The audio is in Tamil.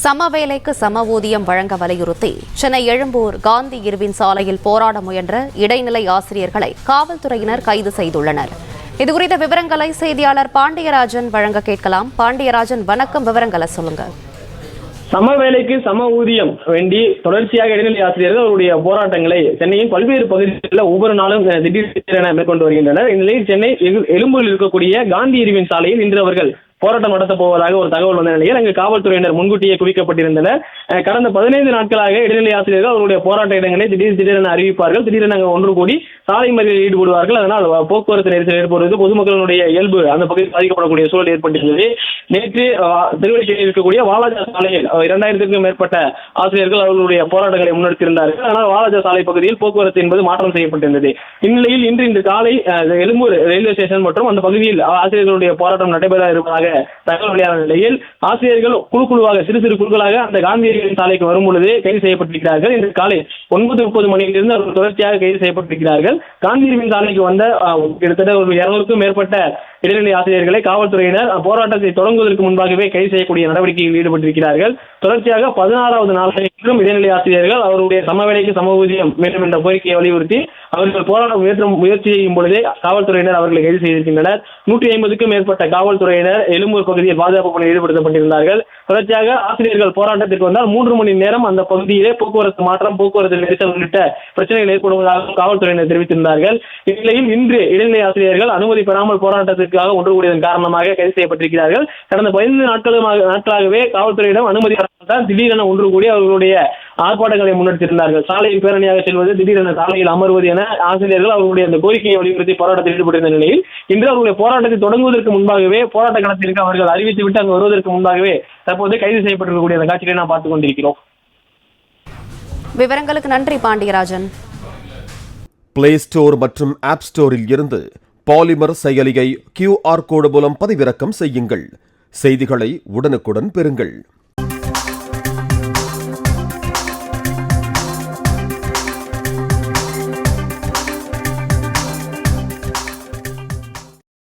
சம வேலைக்கு சம ஊதியம் வழங்க வலியுறுத்தி சென்னை எழும்பூர் காந்தி இருவின் சாலையில் போராட முயன்ற இடைநிலை ஆசிரியர்களை காவல்துறையினர் கைது செய்துள்ளனர். இதுகுறித்த விவரங்களை செய்தியாளர் பாண்டியராஜன் வழங்க கேட்கலாம். பாண்டியராஜன், வணக்கம். விவரங்களை சொல்லுங்க. சம வேலைக்கு சம ஊதியம் வேண்டி தொடர்ச்சியாக இடைநிலை ஆசிரியர்கள் அவருடைய போராட்டங்களை சென்னையின் பல்வேறு பகுதிகளில் ஒவ்வொரு நாளும் திடீரென மேற்கொண்டு வருகின்றனர். இந்நிலையில் சென்னை எழும்பூரில் இருக்கக்கூடிய காந்தி இருவின் சாலையில் இன்று அவர்கள் போராட்டம் நடத்தப் போவதாக ஒரு தகவல் வந்த நிலையில் அங்கு காவல்துறையினர் முன்கூட்டியே குவிக்கப்பட்டிருந்தனர். கடந்த 15 நாட்களாக இடைநிலை ஆசிரியர்கள் அவருடைய போராட்ட இடங்களை திடீரென அறிவிப்பார்கள். திடீரென ஒன்று கூடி சாலை மறியலில் ஈடுபடுவார்கள். அதனால் போக்குவரத்து நெரிசல் ஏற்படுவது பொதுமக்களுடைய இயல்பு அந்த பகுதியில் பாதிக்கப்படக்கூடிய சூழல் ஏற்பட்டிருந்தது. நேற்று திருவள்ளிக்கேணியில் இருக்கக்கூடிய வாலாஜா சாலையில் 2000க்கும் மேற்பட்ட ஆசிரியர்கள் அவர்களுடைய போராட்டங்களை முன்னெடுத்திருந்தார்கள். ஆனால் வாலாஜா சாலை பகுதியில் போக்குவரத்து என்பது மாற்றம் செய்யப்பட்டிருந்தது. இந்நிலையில் இன்று காலை எழும்பூர் ரயில்வே ஸ்டேஷன் மற்றும் அந்த பகுதியில் ஆசிரியர்களுடைய போராட்டம் நடைபெற இருப்பதாக தகவல் வெளியான நிலையில் ஆசிரியர்கள் குழுவாக சிறு குழுக்களாக அந்த காந்தியடிகளின் சாலைக்கு வரும் பொழுது கைது செய்யப்பட்டிருக்கிறார்கள். இன்று காலை 9:30 மணியிலிருந்து அவர்கள் தொடர்ச்சியாக கைது செய்யப்பட்டிருக்கிறார்கள். காந்தியடிகளின் சாலைக்கு வந்த கிட்டத்தட்ட ஒரு 200க்கும் மேற்பட்ட இடைநிலை ஆசிரியர்களை காவல்துறையினர் போராட்டத்தை தொடங்குவதற்கு முன்பாகவே கைது செய்யக்கூடிய நடவடிக்கையில் ஈடுபட்டிருக்கிறார்கள். தொடர்ச்சியாக 16வது நாளிலும் இடைநிலை ஆசிரியர்கள் அவருடைய சம வேலைக்கு சம ஊதியம் வேண்டும் என்ற கோரிக்கையை வலியுறுத்தி அவர்கள் போராட்டம் முயற்சி செய்யும் பொழுதே காவல்துறையினர் அவர்களை கைது செய்திருக்கின்றனர். 150க்கும் மேற்பட்ட காவல்துறையினர் எழும்பூர் பகுதியில் பாதுகாப்பு பணியில் ஈடுபடுத்தப்பட்டிருந்தார்கள். தொடர்ச்சியாக ஆசிரியர்கள் போராட்டத்திற்கு வந்தால் 3 மணி நேரம் அந்த பகுதியிலே போக்குவரத்து மாற்றம், போக்குவரத்து நெரிசல் உள்ளிட்ட பிரச்சனைகள் ஏற்படுவதாக காவல்துறையினர் தெரிவித்திருந்தார்கள். இந்நிலையில் இன்று இடைநிலை ஆசிரியர்கள் அனுமதி பெறாமல் போராட்டத்திற்காக ஒன்று கூடியதன் காரணமாக கைது செய்யப்பட்டிருக்கிறார்கள். கடந்த 15 நாட்களாகவே காவல்துறையிடம் அனுமதி திடீரென ஒன்று கூடி அவர்களுடைய ஆர்ப்பாட்டங்களை முன்னெடுத்திருந்தார்கள். சாலையில் பேரணியாக செல்வது, திடீரென சாலையில் அமர்வது என ஆசிரியர்கள் அவர்களுடைய அந்த கோரிக்கையை வலியுறுத்தி போராட்டத்தில் ஈடுபட்டிருந்த நிலையில் இன்று அவர்களுடைய போராட்டத்தை தொடங்குவதற்கு முன்பாகவே போராட்ட களத்திற்கு அவர்கள் அறிவித்துவிட்டு அங்கு வருவதற்கு முன்பாகவே தற்போது கைது செய்யப்பட்டிருக்கக்கூடிய அந்த காட்சிகளை நாம் பார்த்துக் கொண்டிருக்கிறோம். விவரங்களுக்கு நன்றி பாண்டியராஜன். பிளே ஸ்டோர் மற்றும் ஆப் ஸ்டோரில் இருந்து பாலிமர் செயலியை QR கோடு மூலம் பதிவிறக்கம் செய்யுங்கள். செய்திகளை உடனுக்குடன் பெறுங்கள்.